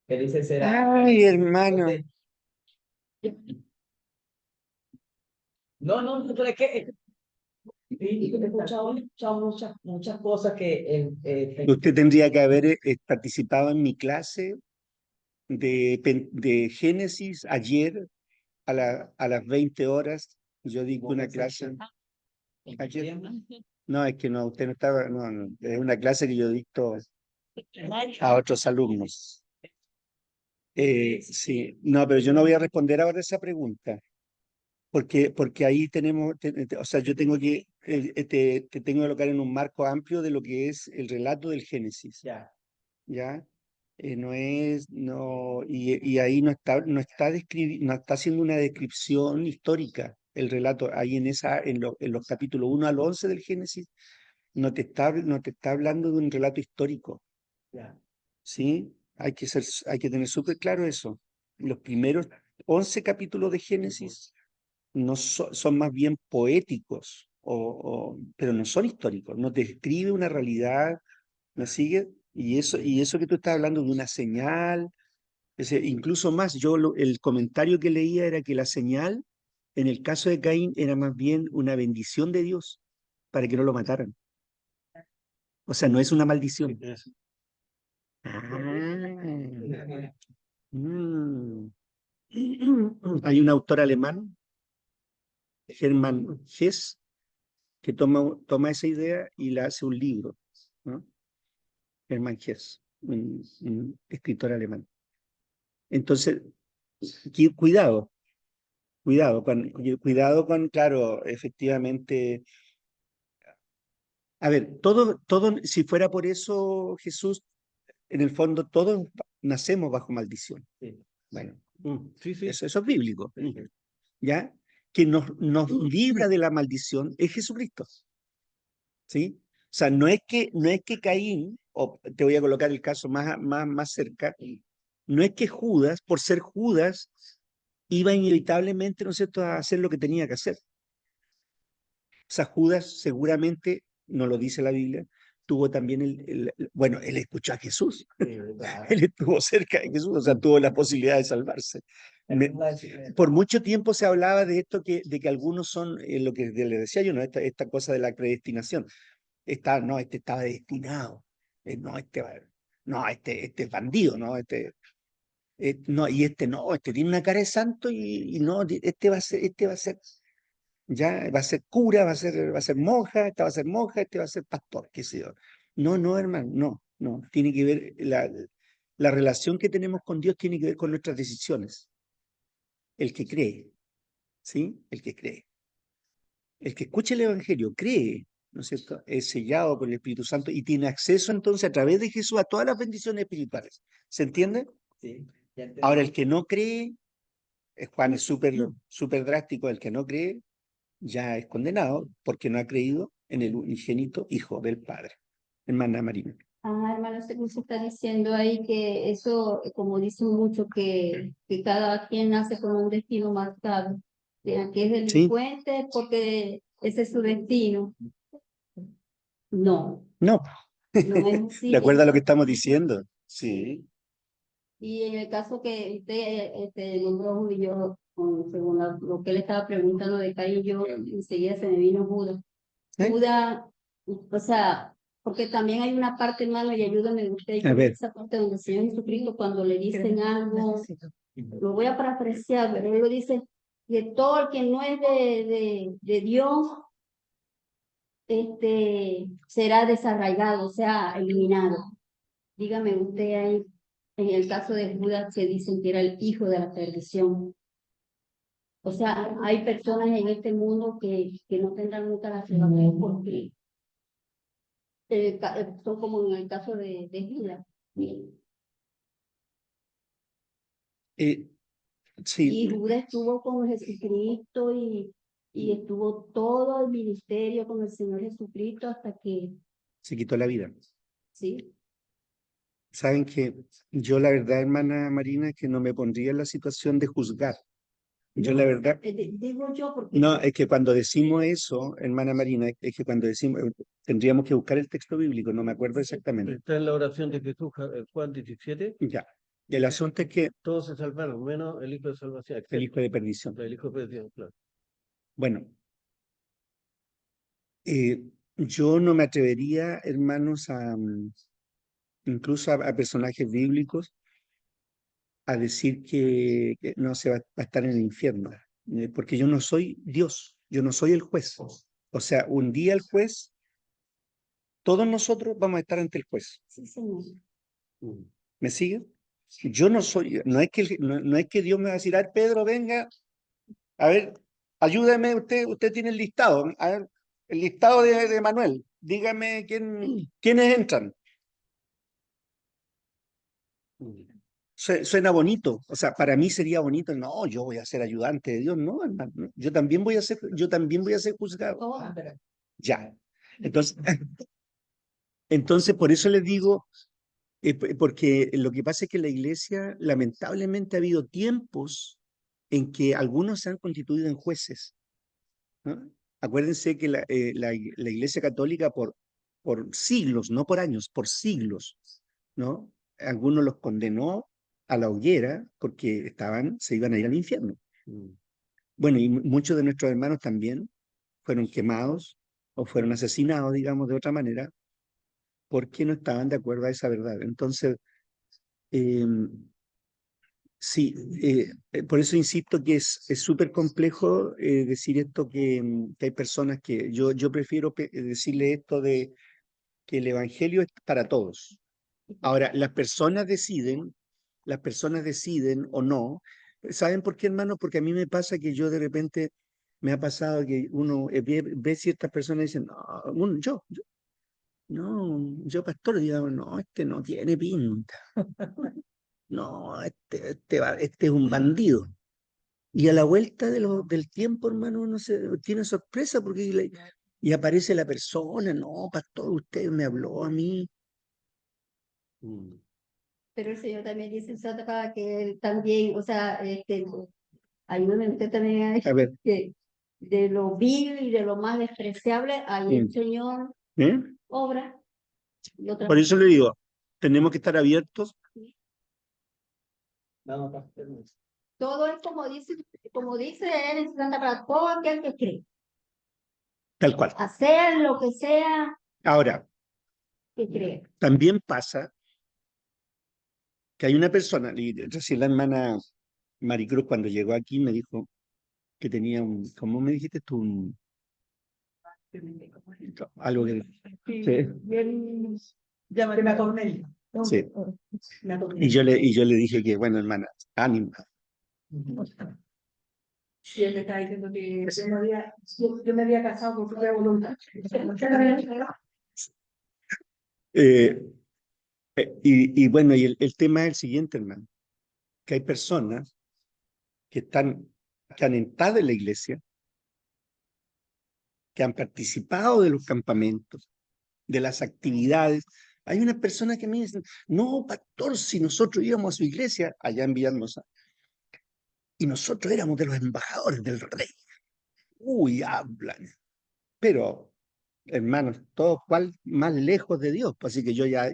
Él dice será. Ay, hermano. No, pero es que he escuchado muchas cosas que Usted tendría que haber participado en mi clase de Génesis ayer a las 20 horas. Yo di una clase ayer. No, es que no, usted no estaba, no, es una clase que yo dicto a otros alumnos. Sí, no, pero yo no voy a responder ahora esa pregunta, porque ahí tenemos, o sea, yo tengo que, te tengo que colocar en un marco amplio de lo que es el relato del Génesis, ya. ¿ya? No es, no, y ahí no está no está haciendo una descripción histórica el relato, ahí en los capítulos 1 al 11 del Génesis, no te está hablando de un relato histórico, Ya. ¿sí? Hay que tener súper claro eso. Los primeros 11 capítulos de Génesis no son más bien poéticos, pero no son históricos, no te describe una realidad, ¿me sigue? Y eso que tú estás hablando de una señal, incluso más, el comentario que leía era que la señal, en el caso de Caín, era más bien una bendición de Dios para que no lo mataran. O sea, no es una maldición. Ah. Mm. Hay un autor alemán, Hermann Hesse, que toma esa idea y la hace un libro, ¿no? Hermann Hesse, un escritor alemán. Entonces, cuidado con, claro, efectivamente. A ver, si fuera por eso, Jesús, en el fondo todos nacemos bajo maldición. Sí. Bueno, Sí, sí. eso es bíblico, ¿ya? Que nos libra de la maldición es Jesucristo, ¿sí? O sea, no es que Caín, o te voy a colocar el caso más cerca, no es que Judas, por ser Judas, iba inevitablemente, ¿no es cierto?, a hacer lo que tenía que hacer. O sea, Judas seguramente, no lo dice la Biblia, tuvo también bueno, él escuchó a Jesús, él estuvo cerca de Jesús, o sea, tuvo la posibilidad de salvarse. Por mucho tiempo se hablaba de esto, de que algunos son, lo que le decía yo, ¿no? Esta cosa de la predestinación. No, este estaba destinado, este es bandido, ¿no? No, y este tiene una cara de santo y no, este va a ser, ya va a ser cura, va a ser monja, esta va a ser monja, este va a ser pastor, qué sé yo. No, hermano, no. Tiene que ver, la relación que tenemos con Dios tiene que ver con nuestras decisiones. El que cree, ¿sí? El que cree. El que escucha el Evangelio cree, ¿no es cierto? Es sellado por el Espíritu Santo y tiene acceso entonces a través de Jesús a todas las bendiciones espirituales. ¿Se entiende? Sí, ya entendí. Ahora, el que no cree, Juan es súper drástico, el que no cree ya es condenado porque no ha creído en el unigénito Hijo del Padre. Hermana Marina. Ah, hermano, usted nos está diciendo ahí que eso, como dicen mucho, que cada quien nace con un destino marcado. Que es Sí, delincuente porque ese es su destino. No, no, no es así. de acuerdo a lo que estamos diciendo. Sí, Y en el caso que usted nombró y yo, según lo que él estaba preguntando de Caín, yo enseguida se me vino Judas. ¿eh? Judas, o sea, porque también hay una parte, hermano, y ayúdame usted, A ver. esa parte donde el Señor Jesucristo cuando le dicen algo, Necesito. lo voy a parafrasear, pero él lo dice, que todo el que no es de Dios, será desarraigado, o sea, eliminado. Dígame usted ahí, en el caso de Judas se dicen que era el hijo de la perdición. O sea, hay personas en este mundo que no tendrán nunca la salvación porque son como en el caso de Judas. Sí, Y Judas estuvo con Jesucristo y estuvo todo el ministerio con el Señor Jesucristo hasta que, se quitó la vida. sí. Saben que yo la verdad, hermana Marina, es que no me pondría en la situación de juzgar. Yo la verdad, Digo yo porque no, es que cuando decimos eso, hermana Marina, es que cuando decimos, tendríamos que buscar el texto bíblico, no me acuerdo exactamente. Está en la oración de Jesús, Juan 17. Ya, el asunto es que Todos se salvaron, menos el hijo de salvación. el hijo de perdición. El hijo de perdición, claro. Bueno, yo no me atrevería, hermanos, incluso a personajes bíblicos, a decir que no se va a estar en el infierno, porque yo no soy Dios, yo no soy el juez. O sea, un día el juez, todos nosotros vamos a estar ante el juez. sí, Señor. ¿Me sigue? Yo no soy, no es que Dios me va a decir, a ver, Pedro, venga, a ver, ayúdame, usted tiene el listado, a ver, el listado de Manuel, dígame quiénes entran. Suena bonito, o sea, para mí sería bonito, no, yo voy a ser ayudante de Dios, no, hermano, no, yo también voy a ser juzgado. Ya. Entonces, entonces por eso les digo, porque lo que pasa es que en la iglesia, lamentablemente, ha habido tiempos en que algunos se han constituido en jueces, ¿no? Acuérdense que la iglesia católica por siglos, no por años, por siglos, ¿no? Algunos los condenó a la hoguera porque se iban a ir al infierno. Bueno, y muchos de nuestros hermanos también fueron quemados o fueron asesinados, digamos, de otra manera, porque no estaban de acuerdo a esa verdad. Entonces, sí, por eso insisto que es súper complejo decir esto que hay personas que yo prefiero decirle esto de que el evangelio es para todos. Ahora, las personas deciden o no. ¿Saben por qué, hermano? Porque a mí me pasa que yo de repente me ha pasado que uno ve ciertas personas y dicen, no, yo pastor, digo, no, este no tiene pinta. No, este es un bandido. Y a la vuelta del tiempo, hermano, uno tiene sorpresa porque y aparece la persona, no, pastor, usted me habló a mí. Pero el Señor también dice en Santa Clara que él también, o sea, ayúdame usted también A ver, que de lo vil y de lo más despreciable, ahí el Señor ¿eh? obra. Y otra Por eso le digo, tenemos que estar abiertos. todo es como dice él en Santa Clara, todo aquel que cree, Tal cual. hacer lo que sea Ahora, que cree. también pasa que hay una persona, y recién la hermana Maricruz cuando llegó aquí me dijo que tenía ¿cómo me dijiste tú? Algo que... Que me atormenta. Sí. Me atormenta. Y yo le dije que, bueno, hermana, ánimo. Y él me está diciendo que yo me había casado por propia voluntad. Y bueno, y el tema es el siguiente, hermano, que hay personas que han entrado en la iglesia, que han participado de los campamentos, de las actividades, Hay unas personas que me dicen, no, pastor, si nosotros íbamos a su iglesia allá en Villahermosa, y nosotros éramos de los embajadores del rey. Uy, hablan. Pero, hermanos, todo cual más lejos de Dios. Pues así que yo ya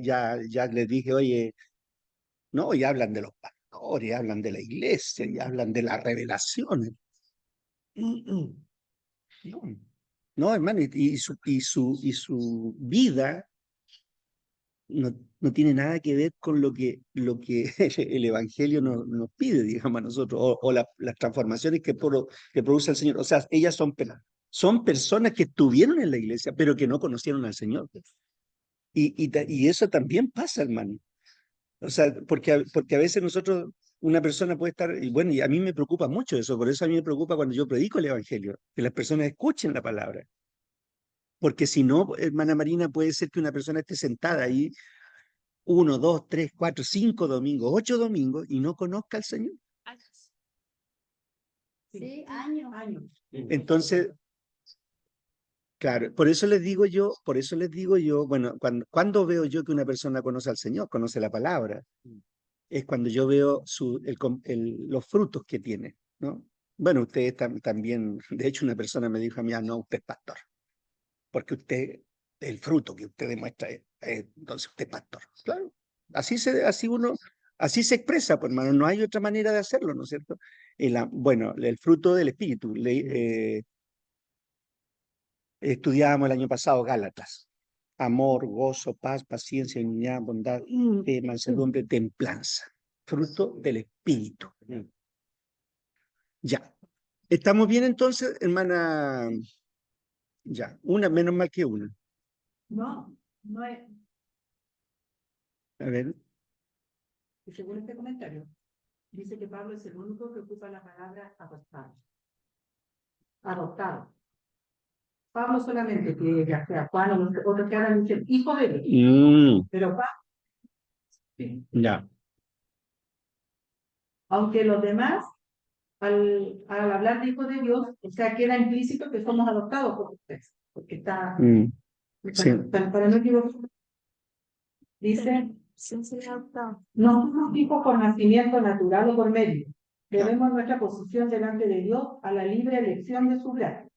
les dije, oye, no, y hablan de los pastores, y hablan de la iglesia, y hablan de las revelaciones. No, no, hermano, y su vida no tiene nada que ver con lo que el Evangelio nos pide, digamos, a nosotros, o las transformaciones que produce el Señor. O sea, ellas son personas que estuvieron en la iglesia, pero que no conocieron al Señor. Y eso también pasa, hermano. O sea, porque a veces una persona puede estar, y bueno, y a mí me preocupa mucho eso, por eso a mí me preocupa cuando yo predico el Evangelio, que las personas escuchen la palabra. Porque si no, hermana Marina, puede ser que una persona esté sentada ahí 1, 2, 3, 4, 5 domingos, 8 domingos y no conozca al Señor. Sí, años. Entonces, claro, por eso les digo yo, bueno, cuando veo yo que una persona conoce al Señor, conoce la palabra, es cuando yo veo los frutos que tiene, ¿no? Bueno, ustedes también, de hecho, una persona me dijo a mí, no, usted es pastor, porque el fruto que usted demuestra entonces usted es pastor. Claro, así se expresa, pues, hermano, no hay otra manera de hacerlo, ¿no es cierto? Bueno, el fruto del Espíritu, estudiábamos el año pasado Gálatas. Amor, gozo, paz, paciencia, unidad, bondad, fe, mansedumbre, templanza. Fruto del Espíritu. Ya. ¿Estamos bien entonces, hermana? Ya. Menos mal que una. No, no es. A ver. Según este comentario, dice que Pablo es el único que ocupa la palabra adoptado. Adoptado. Pablo solamente que ya sea Juan o los otros que hablan dicen hijo de Dios. Pero Pablo, Ya. aunque los demás, al hablar de hijo de Dios, o sea, queda implícito que somos adoptados por ustedes. Porque está, Sí. para no equivocarme, dice, no somos hijos por nacimiento natural o por medio. Debemos nuestra posición delante de Dios a la libre elección de su gracia.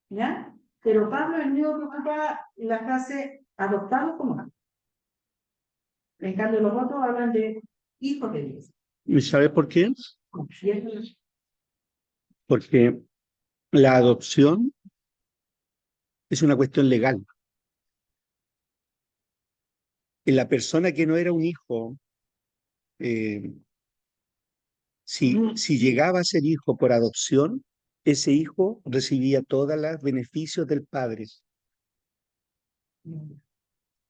¿Ya? Pero Pablo es el único que ocupa la frase adoptado como hijo. En cambio, los otros hablan de hijos de Dios. ¿Y sabe por qué? Y eso es- Porque la adopción es una cuestión legal. Y la persona que no era un hijo, si llegaba a ser hijo por adopción, ese hijo recibía todos los beneficios del padre.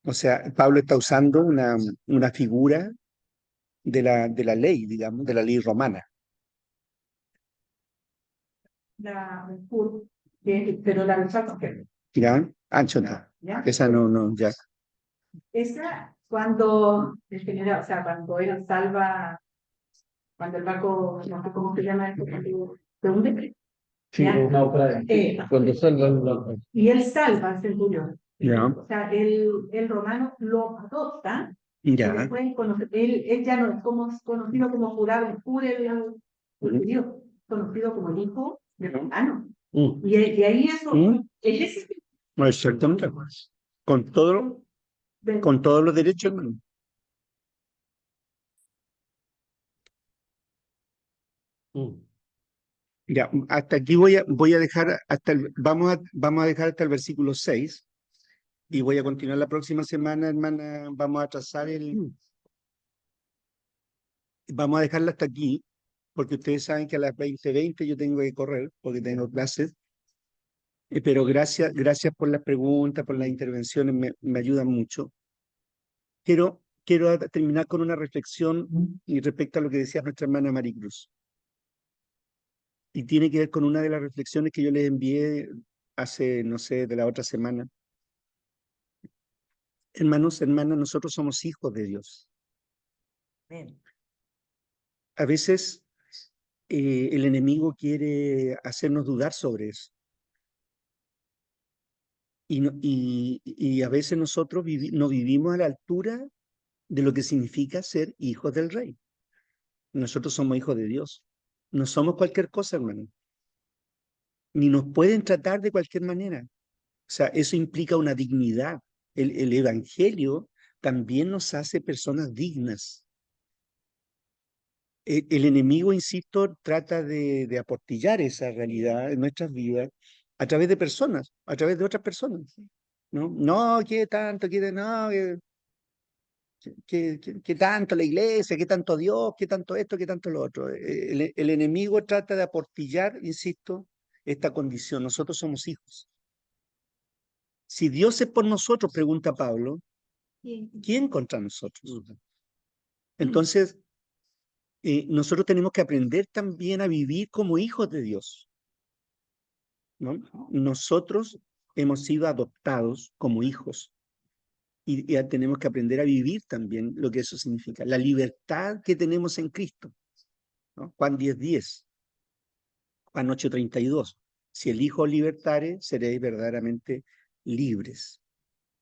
O sea, Pablo está usando una figura de la ley, digamos, de la ley romana. pero la resalto que ¿Ya? Ancho no. ¿ya? Esa no, ya. Esa, cuando, en general, o sea, cuando él salva, cuando el barco, no sé cómo se llama esto, cuando se hunde, Sí, ¿ya? no, cuando salgan y él salva al centurión. Ya. O sea, el romano lo adopta, y Ya. después él ya no es conocido como jurado, el judío, conocido como el hijo del romano. Y ahí eso, es Exactamente. Con todos los derechos, hermano. Ya, hasta aquí voy a dejar vamos a dejar hasta el versículo 6 y voy a continuar la próxima semana, hermana. Vamos a dejarla hasta aquí, porque ustedes saben que a las 20:20 yo tengo que correr, porque tengo clases. Pero gracias por las preguntas, por las intervenciones, me ayudan mucho. Quiero terminar con una reflexión y respecto a lo que decía nuestra hermana Maricruz. Y tiene que ver con una de las reflexiones que yo les envié hace, no sé, de la otra semana. Hermanos, hermanas, nosotros somos hijos de Dios. A veces el enemigo quiere hacernos dudar sobre eso. Y a veces nosotros no vivimos a la altura de lo que significa ser hijos del Rey. Nosotros somos hijos de Dios. No somos cualquier cosa, hermano. Ni nos pueden tratar de cualquier manera. O sea, eso implica una dignidad. El Evangelio también nos hace personas dignas. El enemigo, insisto, trata de aportillar esa realidad en nuestras vidas a través de personas, a través de otras personas. No, no, qué tanto, no, qué tanto la iglesia, qué tanto Dios, qué tanto esto, qué tanto lo otro. El enemigo trata de aportillar, insisto, esta condición. Nosotros somos hijos. Si Dios es por nosotros, pregunta Pablo, ¿quién contra nosotros? Entonces, nosotros tenemos que aprender también a vivir como hijos de Dios, ¿no? Nosotros hemos sido adoptados como hijos y ya tenemos que aprender a vivir también lo que eso significa, la libertad que tenemos en Cristo, ¿no? Juan 10:10, Juan 8:32, si el Hijo os libertare, seréis verdaderamente libres.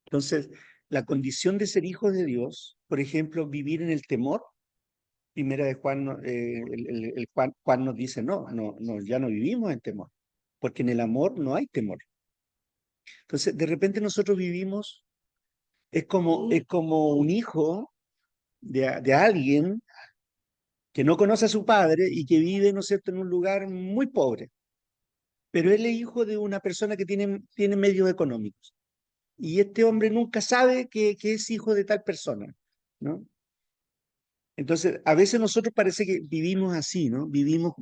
Entonces, la condición de ser hijos de Dios, por ejemplo, vivir en el temor. Primera de Juan, Juan nos dice, no, ya no vivimos en temor, porque en el amor no hay temor. Entonces, de repente nosotros vivimos, es como un hijo de alguien que no conoce a su padre y que vive, ¿no es cierto?, en un lugar muy pobre. Pero él es hijo de una persona que tiene medios económicos. Y este hombre nunca sabe que es hijo de tal persona, ¿no? Entonces, a veces nosotros parece que vivimos así, ¿no? Vivimos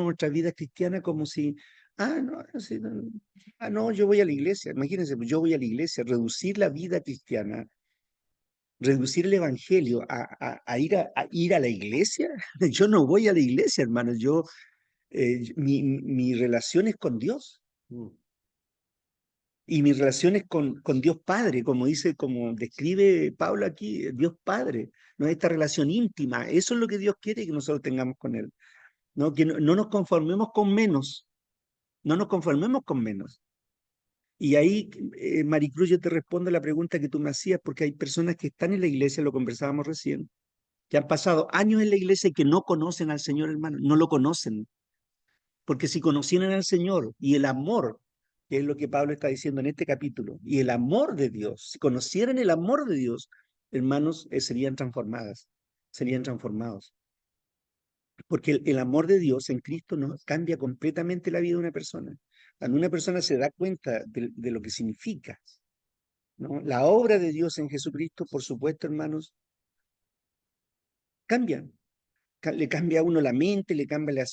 nuestra vida cristiana como si, no, yo voy a la iglesia. Imagínense, yo voy a la iglesia, reducir la vida cristiana, reducir el evangelio a ir a la iglesia. Yo no voy a la iglesia, hermano. Mi relación es con Dios. Y mi relación es con Dios Padre, como describe Pablo aquí, Dios Padre, ¿no? Esta relación íntima, eso es lo que Dios quiere que nosotros tengamos con Él, ¿no? Que no nos conformemos con menos, no nos conformemos con menos. Y ahí, Maricruz, yo te respondo a la pregunta que tú me hacías, porque hay personas que están en la iglesia, lo conversábamos recién, que han pasado años en la iglesia y que no conocen al Señor, hermano, no lo conocen. Porque si conocieran al Señor y el amor, que es lo que Pablo está diciendo en este capítulo, y el amor de Dios, si conocieran el amor de Dios, hermanos, serían transformados. Porque el amor de Dios en Cristo nos cambia completamente la vida de una persona. Cuando una persona se da cuenta de lo que significa, ¿no? La obra de Dios en Jesucristo, por supuesto, hermanos, cambia. Le cambia a uno la mente, le cambia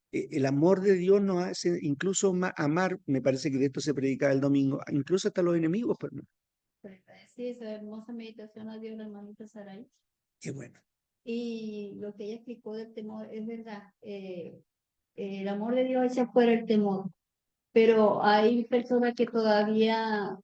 el amor de Dios nos hace incluso amar, me parece que de esto se predicaba el domingo, incluso hasta los enemigos, pues, ¿no? Sí, esa hermosa meditación la dio la hermanita Saray. Qué bueno. Y lo que ella explicó del temor es verdad. El amor de Dios echa fuera el temor, pero hay personas que todavía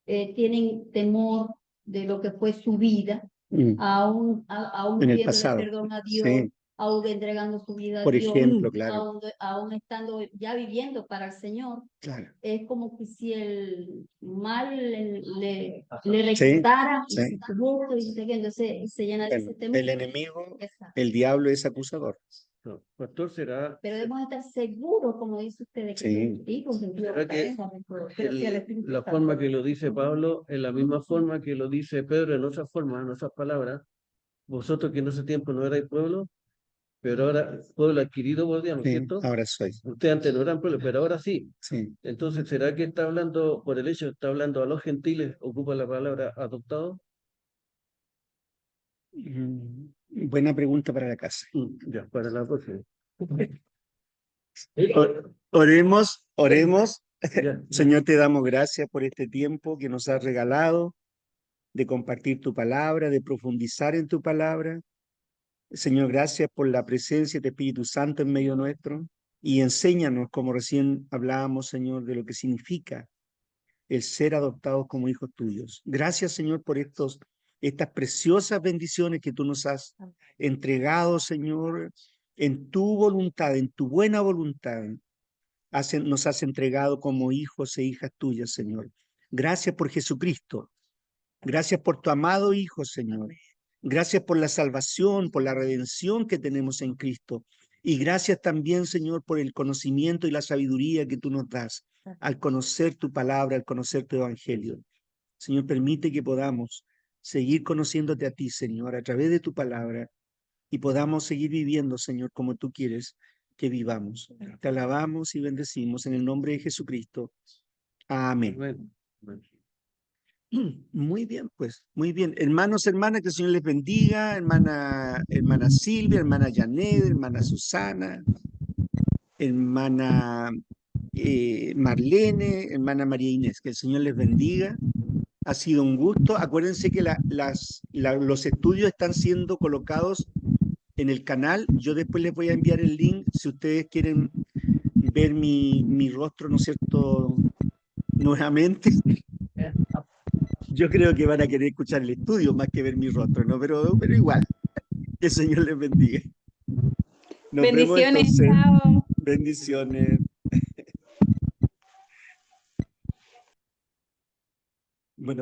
tienen temor de lo que fue su vida, aún En el pidiéndole pasado. perdón a Dios, Sí. aún entregando su vida a Por Dios, ejemplo, claro. aún estando ya viviendo para el Señor. Claro. Es como que si el mal le recordara, Sí. entonces se llena de ese temor. El enemigo, Exacto. el diablo es acusador. No, pastor, será Pero debemos estar seguros, como dice usted, de que Sí. somos hijos de Dios. ¿Será que la forma que lo dice Pablo es la misma forma que lo dice Pedro en otras formas, en otras palabras? Vosotros que en ese tiempo no erais pueblo, pero ahora pueblo adquirido por Dios, ¿no es Sí, cierto? ahora soy. Ustedes antes no eran pueblo, pero ahora sí. Sí. Entonces, ¿será que está hablando, por el hecho de estar hablando a los gentiles, ocupa la palabra adoptado? Buena pregunta para la casa. Ya, para la próxima. Oremos. Ya. Señor, te damos gracias por este tiempo que nos has regalado de compartir tu palabra, de profundizar en tu palabra. Señor, gracias por la presencia de Espíritu Santo en medio nuestro y enséñanos, como recién hablábamos, Señor, de lo que significa el ser adoptados como hijos tuyos. Gracias, Señor, por estas preciosas bendiciones que tú nos has entregado, Señor, en tu voluntad, en tu buena voluntad. nos has entregado como hijos e hijas tuyas, Señor. Gracias por Jesucristo. Gracias por tu amado Hijo, Señor. Gracias por la salvación, por la redención que tenemos en Cristo. Y gracias también, Señor, por el conocimiento y la sabiduría que tú nos das al conocer tu palabra, al conocer tu evangelio. Señor, permite que podamos seguir conociéndote a ti, Señor, a través de tu palabra y podamos seguir viviendo, Señor, como tú quieres que vivamos. Te alabamos y bendecimos en el nombre de Jesucristo. Amén. Bueno. Muy bien, pues, muy bien. Hermanos, hermanas, que el Señor les bendiga. Hermana Silvia, hermana Janet, hermana Susana, hermana Marlene, hermana María Inés, que el Señor les bendiga. Ha sido un gusto. Acuérdense que los estudios están siendo colocados en el canal. Yo después les voy a enviar el link si ustedes quieren ver mi rostro, ¿no es cierto?, nuevamente. Yo creo que van a querer escuchar el estudio más que ver mi rostro, ¿no? Pero igual, que el Señor les bendiga. Nos vemos Bendiciones, entonces. chao. Bendiciones. Bueno.